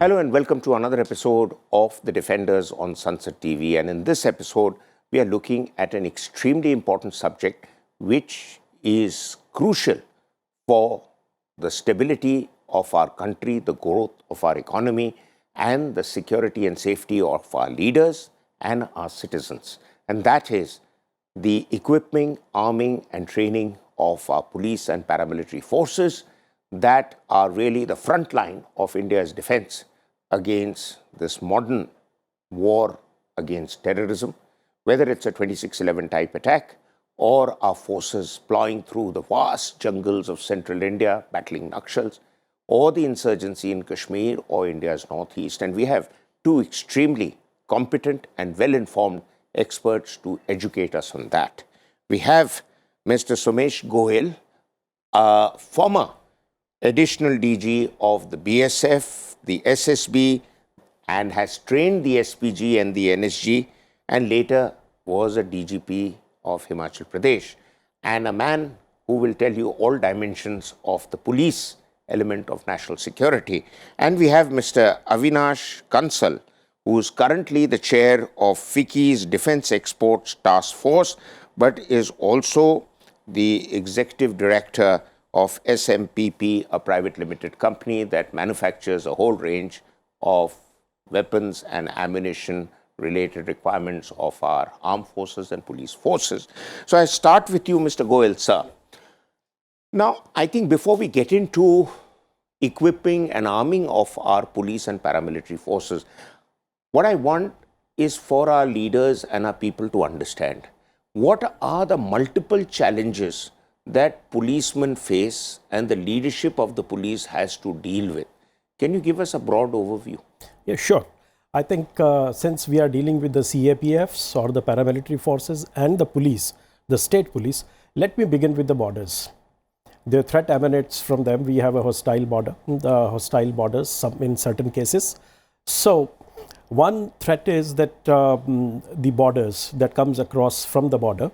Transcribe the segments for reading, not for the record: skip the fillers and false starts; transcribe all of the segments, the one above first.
Hello and welcome to another episode of The Defenders on Sansad TV. And in this episode, we are looking at an extremely important subject which is crucial for the stability of our country, the growth of our economy, and the security and safety of our leaders and our citizens. And that is the equipping, arming, and training of our police and paramilitary forces that are really the front line of India's defense against this modern war against terrorism, whether it's a 26/11 type attack or our forces plowing through the vast jungles of central India, battling Nakshals, or the insurgency in Kashmir or India's northeast. And we have two extremely competent and well-informed experts to educate us on that. We have Mr. Somesh Goyal, a former additional DG of the BSF, the SSB, and has trained the SPG and the NSG, and later was a DGP of Himachal Pradesh, and a man who will tell you all dimensions of the police element of national security. And we have Mr. Avinash Kansal, who is currently the chair of FICCI's Defense Exports Task Force, but is also the executive director of SMPP, a private limited company that manufactures a whole range of weapons and ammunition related requirements of our armed forces and police forces. So I start with you, Mr. Goyal, sir. Now, I think before we get into equipping and arming of our police and paramilitary forces, what I want is for our leaders and our people to understand what are the multiple challenges that policemen face and the leadership of the police has to deal with. Can you give us a broad overview? Yeah, sure. I think since we are dealing with the CAPFs or the paramilitary forces and the police, the state police, let me begin with the borders. The threat emanates from them. We have a hostile border, the hostile borders in certain cases. So one threat is that the borders that comes across from the border,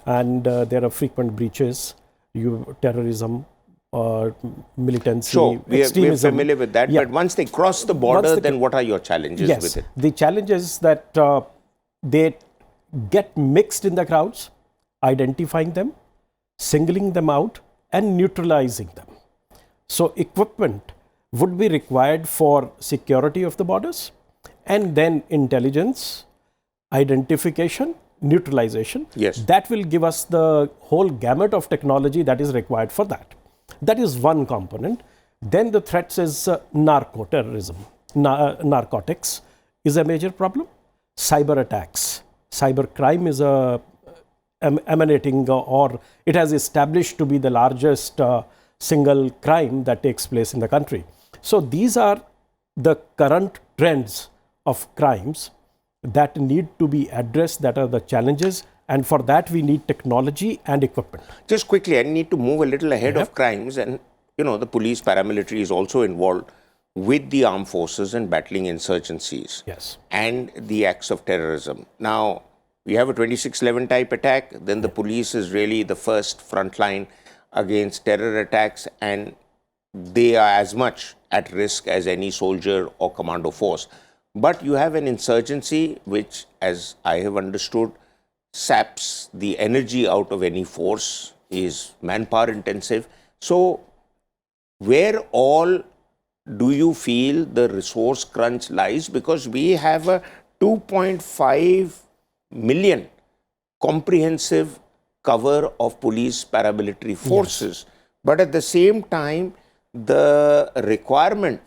and there are frequent breaches, terrorism, militancy, sure, extremism. We're familiar with that, yeah. But once they cross the border, then what are your challenges with it? The challenge is that they get mixed in the crowds, identifying them, singling them out, and neutralizing them. So equipment would be required for security of the borders, and then intelligence, identification, neutralization. Yes. That will give us the whole gamut of technology that is required for that. That is one component. Then the threats is narco-terrorism. Narcotics is a major problem. Cyber attacks. Cyber crime is emanating or it has established to be the largest single crime that takes place in the country. So these are the current trends of crimes that need to be addressed, that are the challenges, and for that we need technology and equipment. Just quickly, I need to move a little ahead of crimes, and the police paramilitary is also involved with the armed forces in battling insurgencies and the acts of terrorism. Now, we have a 26/11 type attack, then the police is really the first front line against terror attacks, and they are as much at risk as any soldier or commando force. But you have an insurgency which, as I have understood, saps the energy out of any force, is manpower intensive. So where all do you feel the resource crunch lies? Because we have a 2.5 million comprehensive cover of police paramilitary forces. Yes. But at the same time, the requirement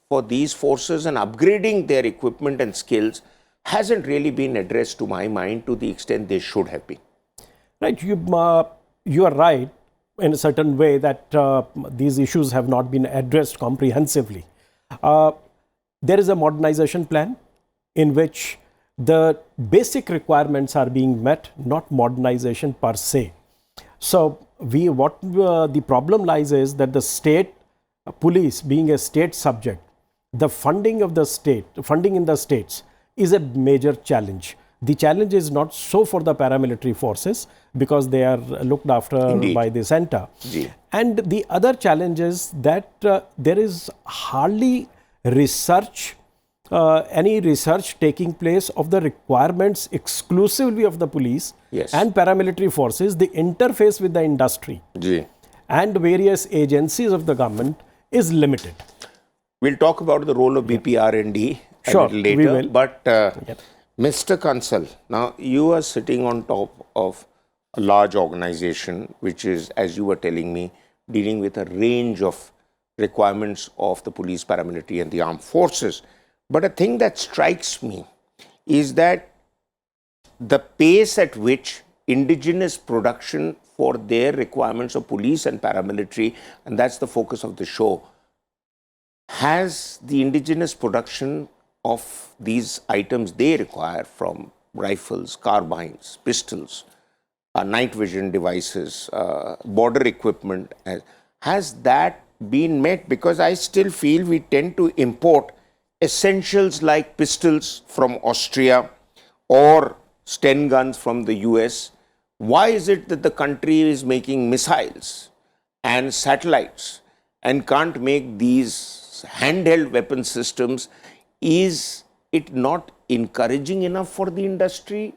for these forces and upgrading their equipment and skills hasn't really been addressed, to my mind, to the extent they should have been. Right. You are right in a certain way that these issues have not been addressed comprehensively. There is a modernization plan in which the basic requirements are being met, not modernization per se. So the problem lies is that the state police, being a state subject, the funding of the state, funding in the states is a major challenge. The challenge is not so for the paramilitary forces because they are looked after by the center. And the other challenge is that there is hardly research, any research taking place of the requirements exclusively of the police Yes. and paramilitary forces, the interface with the industry and various agencies of the government is limited. We'll talk about the role of BPR&D a Sure, little later. we will. But Mr. Kansal, now you are sitting on top of a large organization which is, as you were telling me, dealing with a range of requirements of the police, paramilitary and the armed forces. But a thing that strikes me is that the pace at which indigenous production for their requirements of police and paramilitary, and that's the focus of the show, has the indigenous production of these items they require, from rifles, carbines, pistols, night vision devices, border equipment, has that been met? Because I still feel we tend to import essentials like pistols from Austria or Sten guns from the US. Why is it that the country is making missiles and satellites and can't make these handheld weapon systems? Is it not encouraging enough for the industry,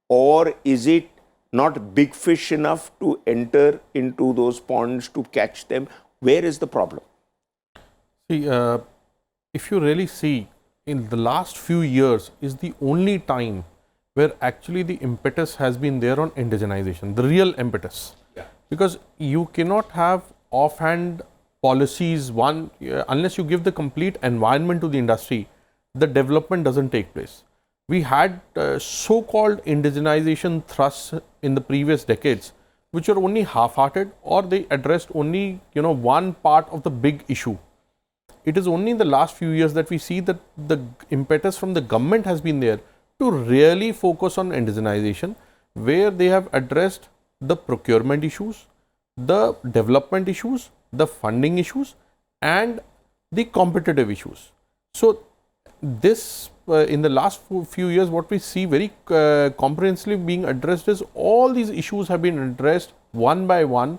or is it not big fish enough to enter into those ponds to catch them? Where is the problem? See, if you really see, in the last few years is the only time where actually the impetus has been there on indigenization, the real impetus. Because you cannot have offhand policies, unless you give the complete environment to the industry, the development doesn't take place. We had so-called indigenization thrusts in the previous decades, which are only half-hearted, or they addressed only one part of the big issue. It is only in the last few years that we see that the impetus from the government has been there to really focus on indigenization, where they have addressed the procurement issues, the development issues, the funding issues and the competitive issues. So this in the last few years, what we see very comprehensively being addressed is all these issues have been addressed one by one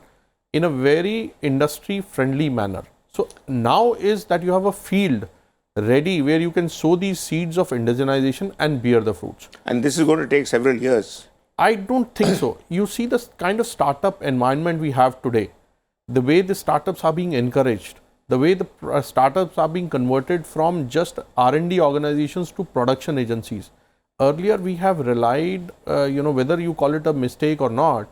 in a very industry friendly manner. So now is that you have a field ready where you can sow these seeds of indigenization and bear the fruits. And this is going to take several years. I don't think so. You see the kind of startup environment we have today, the way the startups are being encouraged, the way the startups are being converted from just R&D organizations to production agencies. Earlier we have relied, whether you call it a mistake or not,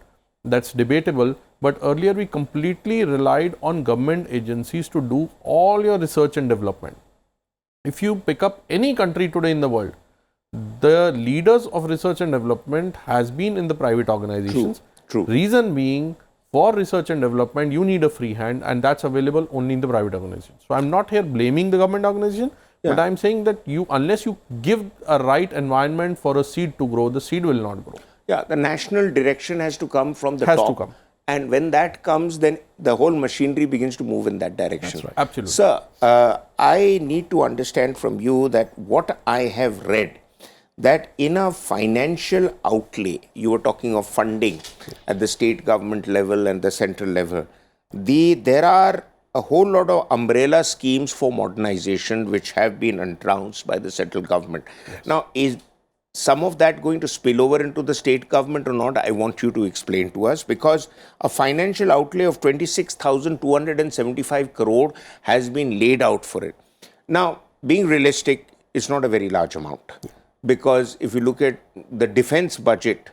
that's debatable, but earlier we completely relied on government agencies to do all your research and development. If you pick up any country today in the world, the leaders of research and development has been in the private organizations. True. Reason being, for research and development, you need a free hand, and that's available only in the private organization. So I'm not here blaming the government organization, but I'm saying that unless you give a right environment for a seed to grow, the seed will not grow. Yeah, the national direction has to come from the Has top. to come. And when that comes, then the whole machinery begins to move in that direction. That's right. Absolutely. Sir, I need to understand from you that what I have read, that in a financial outlay, you were talking of funding at the state government level and the central level, there are a whole lot of umbrella schemes for modernization which have been announced by the central government. Yes. Now, is some of that going to spill over into the state government or not? I want you to explain to us, because a financial outlay of 26,275 crore has been laid out for it. Now, being realistic, it's not a very large amount, because if you look at the defense budget,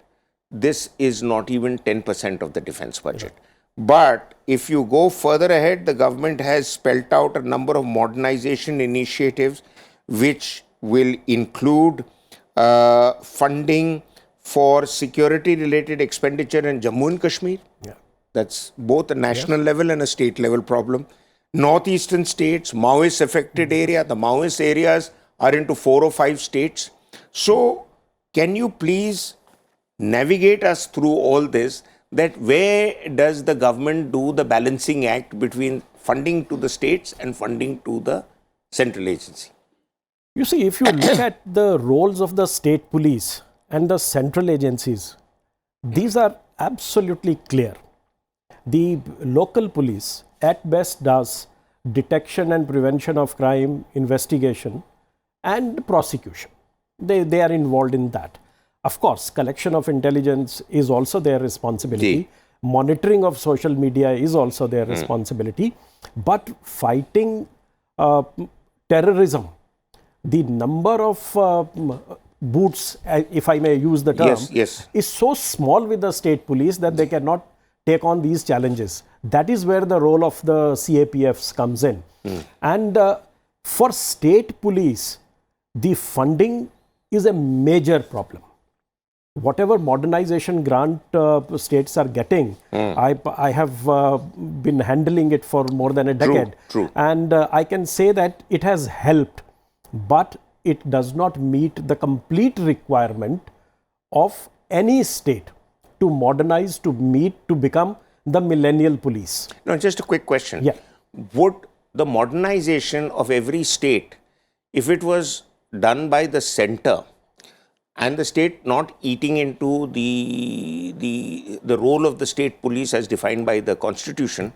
this is not even 10% of the defense budget. But if you go further ahead, the government has spelt out a number of modernization initiatives which will include funding for security related expenditure in Jammu and Kashmir. That's both a national level and a state level problem. Northeastern states, Maoist affected area, the Maoist areas are into 4 or 5 states. So can you please navigate us through all this, that where does the government do the balancing act between funding to the states and funding to the central agency? You see, if you look at the roles of the state police and the central agencies, these are absolutely clear. The local police at best does detection and prevention of crime, investigation, and prosecution. They are involved in that. Of course, collection of intelligence is also their responsibility. Monitoring of social media is also their responsibility. But fighting terrorism, the number of boots, if I may use the term, is so small with the state police that they cannot take on these challenges. That is where the role of the CAPFs comes in. And for state police, the funding is a major problem. Whatever modernization grant states are getting, I have been handling it for more than a decade. True. And I can say that it has helped, but it does not meet the complete requirement of any state to modernize, to become the millennial police. Now, just a quick question. Yeah. Would the modernization of every state, if it was done by the center, and the state not eating into the role of the state police as defined by the constitution,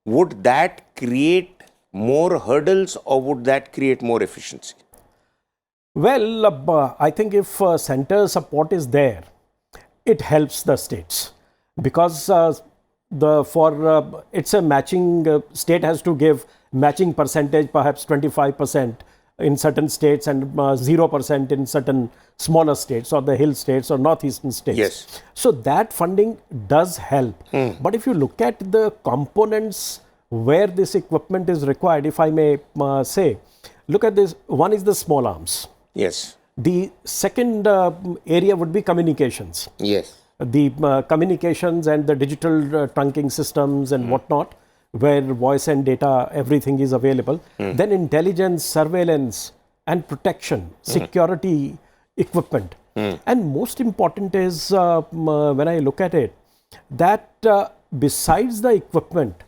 would that create more hurdles or would that create more efficiency? Well, I think if center support is there, it helps the states, because it's a matching, state has to give matching percentage, perhaps 25% in certain states and 0% in certain smaller states or the hill states or northeastern states. Yes. So that funding does help. But if you look at the components where this equipment is required, if I may say, look at this. One is the small arms. Yes. The second area would be communications. Yes. The communications and the digital trunking systems and whatnot, where voice and data, everything is available. Then intelligence, surveillance and protection, security equipment. And most important is, when I look at it, that besides the equipment,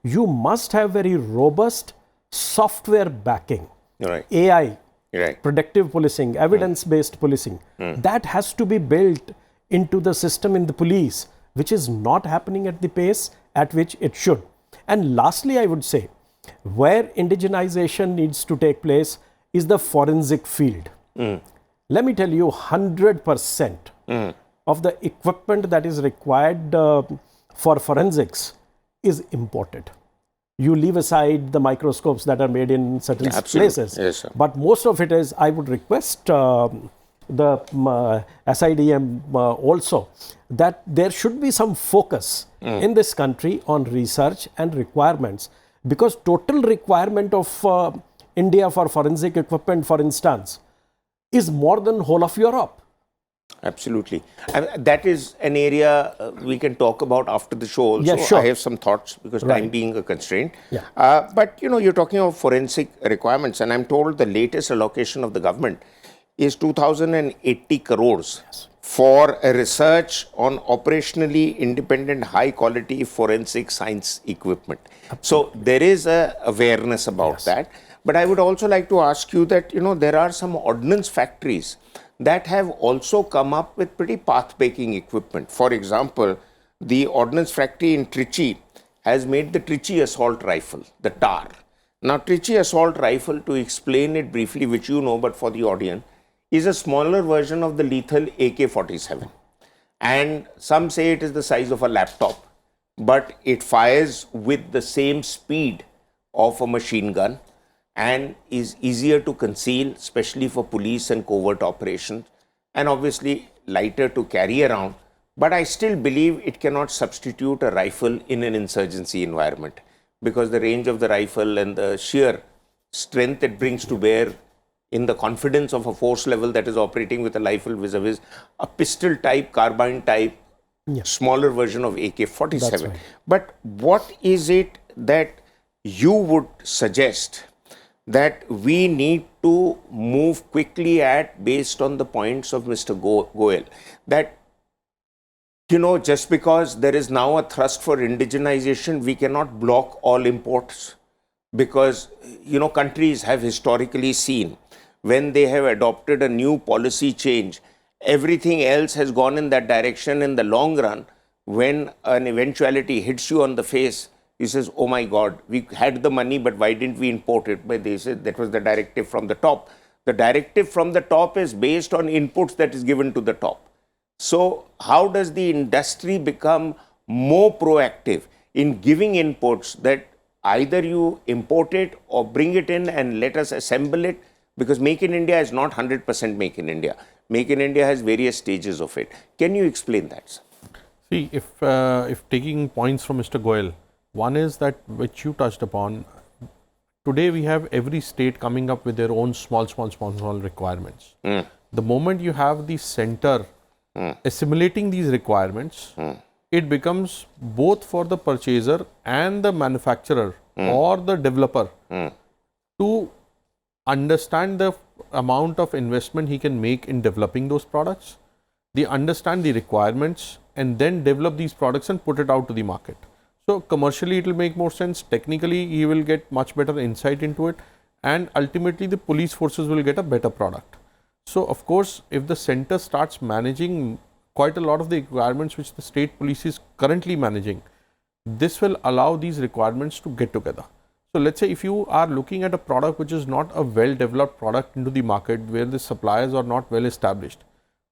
you must have very robust software backing. Right. AI, Right. predictive policing, evidence-based policing. That has to be built into the system in the police, which is not happening at the pace at which it should. And lastly, I would say, where indigenization needs to take place is the forensic field. Let me tell you, 100% of the equipment that is required for forensics is imported. You leave aside the microscopes that are made in certain places. Yes, sir. But most of it is, I would request the SIDM also, that there should be some focus in this country on research and requirements, because total requirement of India for forensic equipment, for instance, is more than whole of Europe. Absolutely. And that is an area we can talk about after the show also. Yeah, sure. I have some thoughts because time being a constraint. Yeah. But, you're talking of forensic requirements, and I'm told the latest allocation of the government is 2,080 crores for a research on operationally independent, high-quality forensic science equipment. So there is a awareness about that. But I would also like to ask you that, there are some ordnance factories that have also come up with pretty path-breaking equipment. For example, the ordnance factory in Trichy has made the Trichy assault rifle, the TAR. Now, Trichy assault rifle, to explain it briefly, which you know, but for the audience, is a smaller version of the lethal AK-47. And some say it is the size of a laptop, but it fires with the same speed of a machine gun and is easier to conceal, especially for police and covert operations, and obviously lighter to carry around. But I still believe it cannot substitute a rifle in an insurgency environment, because the range of the rifle and the sheer strength it brings to bear in the confidence of a force level that is operating with a rifle vis-a-vis a pistol type, carbine type, smaller version of AK-47. Right. But what is it that you would suggest that we need to move quickly at, based on the points of Mr. Goyal, that, just because there is now a thrust for indigenization, we cannot block all imports, because, countries have historically seen when they have adopted a new policy change, everything else has gone in that direction. In the long run, when an eventuality hits you on the face, he says, oh my God, we had the money, but why didn't we import it? But they said that was the directive from the top. The directive from the top is based on inputs that is given to the top. So how does the industry become more proactive in giving inputs that either you import it or bring it in and let us assemble it? Because Make in India is not 100% Make in India. Make in India has various stages of it. Can you explain that, sir? See, if taking points from Mr. Goyal, one is that which you touched upon. Today we have every state coming up with their own small requirements. The moment you have the center assimilating these requirements, it becomes both for the purchaser and the manufacturer or the developer to understand the amount of investment he can make in developing those products. They understand the requirements and then develop these products and put it out to the market. So commercially it will make more sense, technically he will get much better insight into it, and ultimately the police forces will get a better product. So of course, if the center starts managing quite a lot of the requirements which the state police is currently managing, this will allow these requirements to get together. So let's say if you are looking at a product which is not a well developed product into the market, where the suppliers are not well established,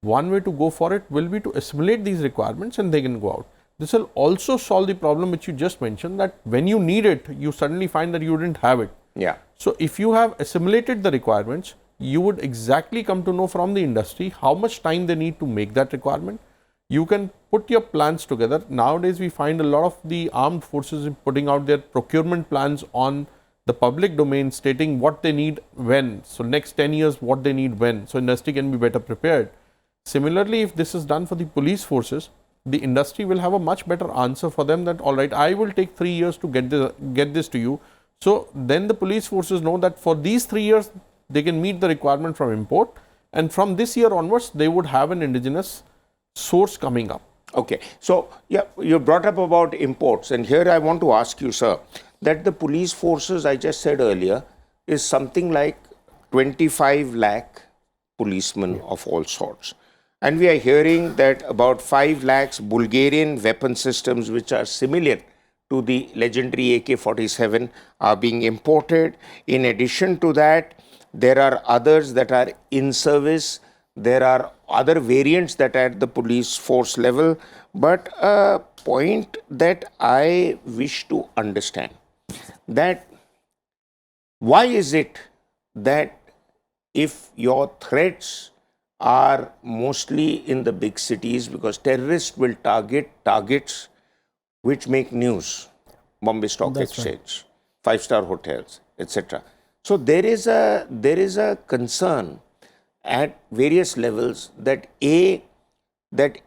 one way to go for it will be to assimilate these requirements and they can go out. This will also solve the problem which you just mentioned, that when you need it, you suddenly find that you didn't have it. Yeah. So if you have assimilated the requirements, you would exactly come to know from the industry how much time they need to make that requirement. You can put your plans together. Nowadays, we find a lot of the armed forces putting out their procurement plans on the public domain, stating what they need when. So next 10 years, what they need when. So industry can be better prepared. Similarly, if this is done for the police forces, the industry will have a much better answer for them, that all right, I will take 3 years to get this to you. So then the police forces know that for these 3 years, they can meet the requirement from import, and from this year onwards, they would have an indigenous source coming up. Okay. So, yeah, you brought up about imports, and here I want to ask you, sir, that the police forces, I just said earlier, is something like 25 lakh policemen of all sorts. And we are hearing that about 5 lakhs Bulgarian weapon systems, which are similar to the legendary AK-47, are being imported. In addition to that, there are others that are in service. There are other variants that are at the police force level. But a point that I wish to understand, that why is it that if your threats are mostly in the big cities, because terrorists will target targets which make news, Bombay Stock Exchange, 5-star hotels, etc. So there is a concern at various levels that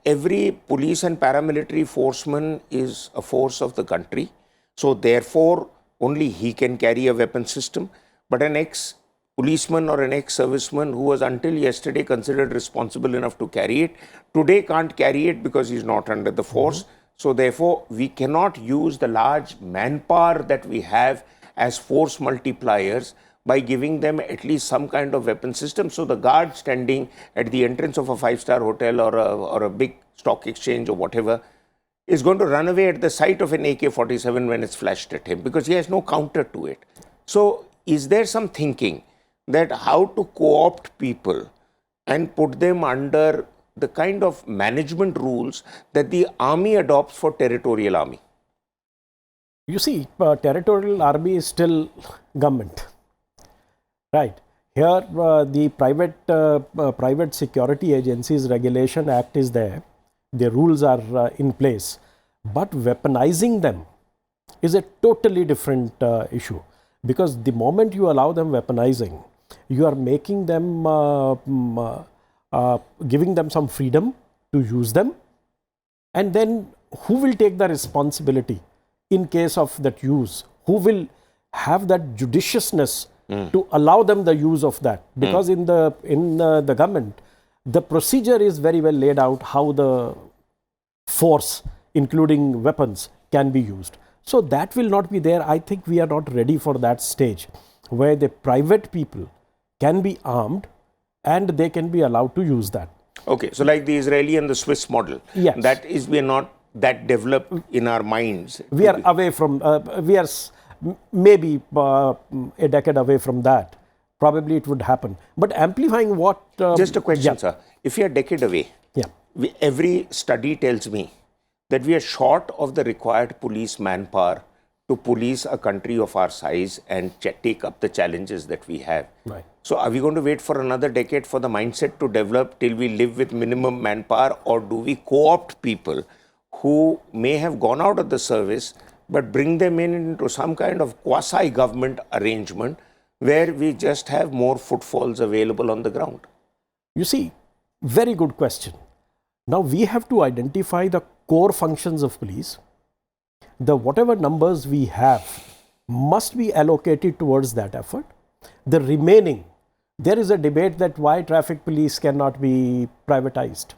every police and paramilitary forceman is a force of the country. So therefore, only he can carry a weapon system. But an ex-policeman or an ex-serviceman who was until yesterday considered responsible enough to carry it, today can't carry it because he's not under the force. So therefore, we cannot use the large manpower that we have as force multipliers by giving them at least some kind of weapon system. So the guard standing at the entrance of a 5-star hotel or a big stock exchange or whatever is going to run away at the sight of an AK-47 when it's flashed at him, because he has no counter to it. So is there some thinking that how to co-opt people and put them under the kind of management rules that the army adopts for territorial army? You see, territorial army is still government, right? Here, the private security agencies regulation act is there. The rules are in place, but weaponizing them is a totally different issue, because the moment you allow them weaponizing, you are making them, giving them some freedom to use them, and then who will take the responsibility in case of that use? Who will have that judiciousness to allow them the use of that? Because in the government, the procedure is very well laid out how the force, including weapons, can be used. So that will not be there. I think we are not ready for that stage where the private people can be armed and they can be allowed to use that. Okay, so like the Israeli and the Swiss model, yes. that is, we are not that develop in our minds. We are away from, we are maybe a decade away from that. Probably it would happen. But amplifying what... Just a question, yeah. sir. If we are a decade away, Yeah. every study tells me that we are short of the required police manpower to police a country of our size and take up the challenges that we have. Right. So are we going to wait for another decade for the mindset to develop till we live with minimum manpower, or do we co-opt people who may have gone out of the service but bring them into some kind of quasi-government arrangement where we just have more footfalls available on the ground? You see, very good question. Now we have to identify the core functions of police. The whatever numbers we have must be allocated towards that effort. The remaining, there is a debate that why traffic police cannot be privatized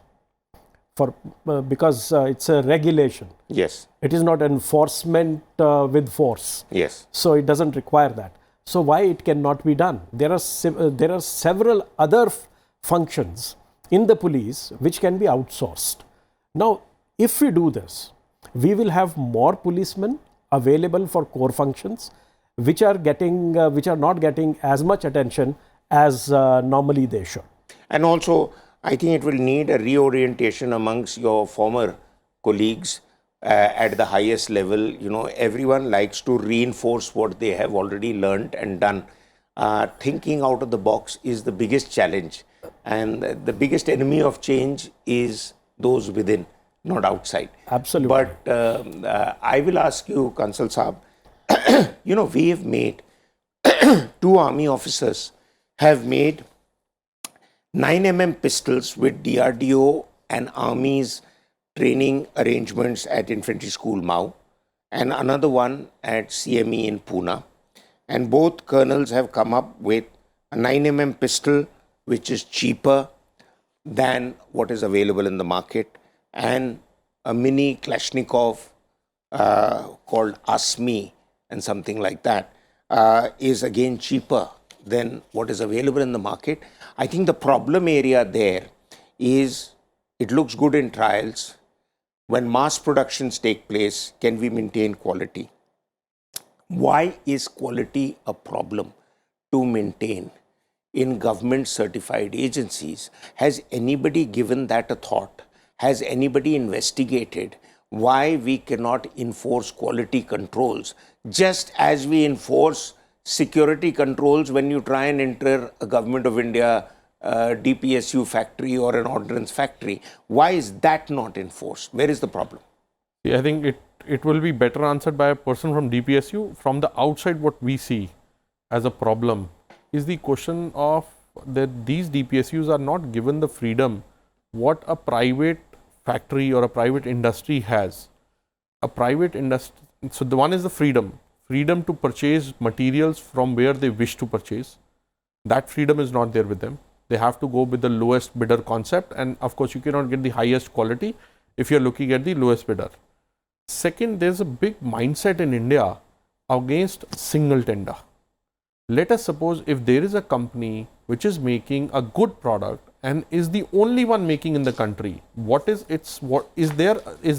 because it's a regulation. Yes. It is not enforcement with force. Yes. So it doesn't require that. So why it cannot be done? There are several other functions in the police which can be outsourced. Now, if we do this, we will have more policemen available for core functions, which are not getting as much attention as normally they should. And also, I think it will need a reorientation amongst your former colleagues at the highest level. You know, everyone likes to reinforce what they have already learned and done. Thinking out of the box is the biggest challenge. And the biggest enemy of change is those within, not outside. Absolutely. But I will ask you, Kansal Saab, you know, we have made, 2 army officers have made 9mm pistols with DRDO and Army's training arrangements at Infantry School Mau, and another one at CME in Pune. And both colonels have come up with a 9mm pistol, which is cheaper than what is available in the market, and a mini Kalashnikov called Asmi and something like that is again cheaper than what is available in the market. I think the problem area there is it looks good in trials. When mass productions take place, can we maintain quality? Why is quality a problem to maintain in government certified agencies? Has anybody given that a thought? Has anybody investigated why we cannot enforce quality controls just as we enforce security controls when you try and enter a Government of India DPSU factory or an ordnance factory? Why is that not enforced? Where is the problem? I think it will be better answered by a person from DPSU. From the outside, what we see as a problem is the question of that these DPSUs are not given the freedom what a private factory or a private industry has. A private industry, so the one is the freedom to purchase materials from where they wish to purchase. That freedom is not there with them. They have to go with the lowest bidder concept, and of course you cannot get the highest quality if you are looking at the lowest bidder. Second, there is a big mindset in India against single tender. Let us suppose if there is a company which is making a good product and is the only one making in the country, is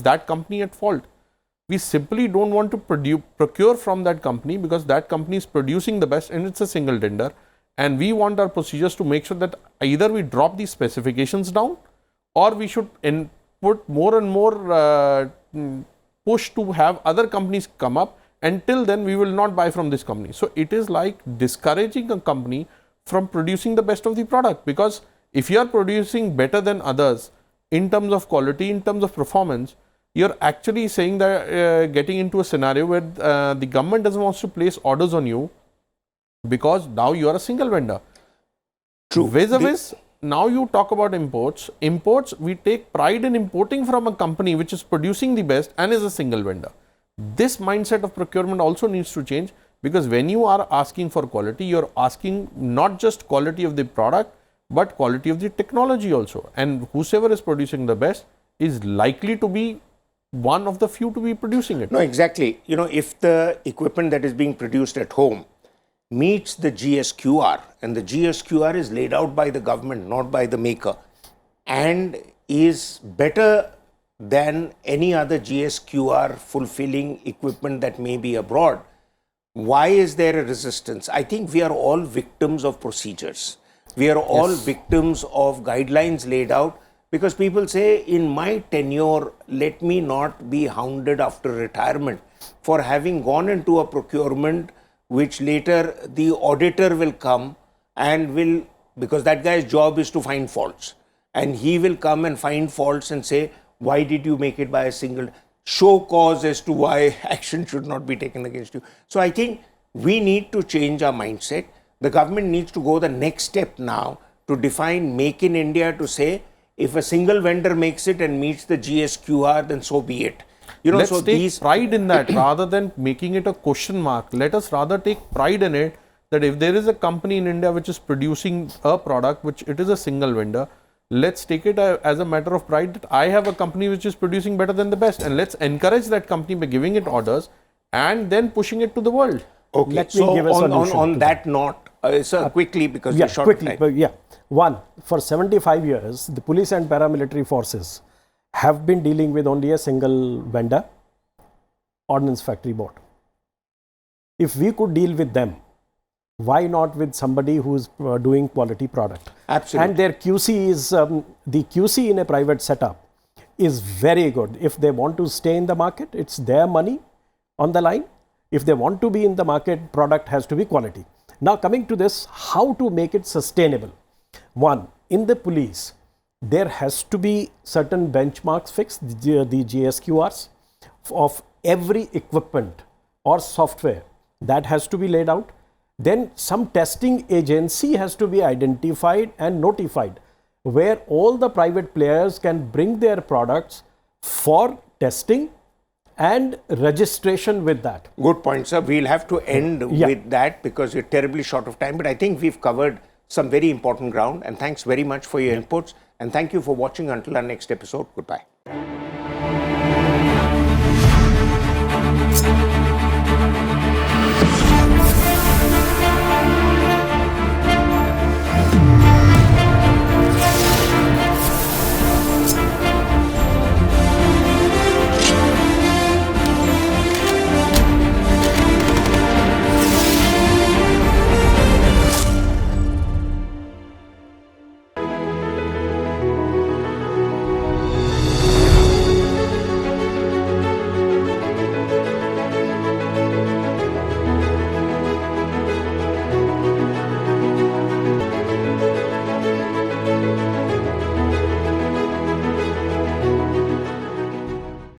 that company at fault? We simply don't want to procure from that company because that company is producing the best and it's a single tender, and we want our procedures to make sure that either we drop these specifications down or we should put more and more push to have other companies come up. Until then, we will not buy from this company. So it is like discouraging a company from producing the best of the product, because if you are producing better than others in terms of quality, in terms of performance, you're actually saying that getting into a scenario where the government doesn't want to place orders on you because now you are a single vendor. True. Vis-a-vis, now you talk about imports. Imports, we take pride in importing from a company which is producing the best and is a single vendor. This mindset of procurement also needs to change, because when you are asking for quality, you're asking not just quality of the product, but quality of the technology also. And whosoever is producing the best is likely to be one of the few to be producing it. No, exactly. You know, if the equipment that is being produced at home meets the GSQR, and the GSQR is laid out by the government, not by the maker, and is better than any other GSQR fulfilling equipment that may be abroad. Why is there a resistance? I think we are all victims of procedures. We are all victims of guidelines laid out, because people say, in my tenure, let me not be hounded after retirement for having gone into a procurement which later the auditor will come and will, because that guy's job is to find faults, and he will come and find faults and say, why did you make it by a single, show cause as to why action should not be taken against you. So I think we need to change our mindset. The government needs to go the next step now to define Make in India, to say, if a single vendor makes it and meets the GSQR, then so be it. You know, Let's so take pride in that rather than making it a question mark. Let us rather take pride in it, that if there is a company in India which is producing a product which it is a single vendor, let's take it as a matter of pride that I have a company which is producing better than the best, and let's encourage that company by giving it orders and then pushing it to the world. Okay, Let me give a solution on to that note, sir, quickly, because Yeah, we're short quickly. of time. Yeah. One, for 75 years, the police and paramilitary forces have been dealing with only a single vendor, Ordnance Factory Board. If we could deal with them, why not with somebody who's doing quality product? Absolutely. And their QC is, the QC in a private setup is very good. If they want to stay in the market, it's their money on the line. If they want to be in the market, product has to be quality. Now coming to this, how to make it sustainable? One, in the police, there has to be certain benchmarks fixed, the GSQRs of every equipment or software that has to be laid out. Then some testing agency has to be identified and notified, where all the private players can bring their products for testing and registration with that. Good point, sir. We'll have to end with that because we're terribly short of time. But I think we've covered some very important ground. And thanks very much for your inputs. And thank you for watching. Until our next episode. Goodbye.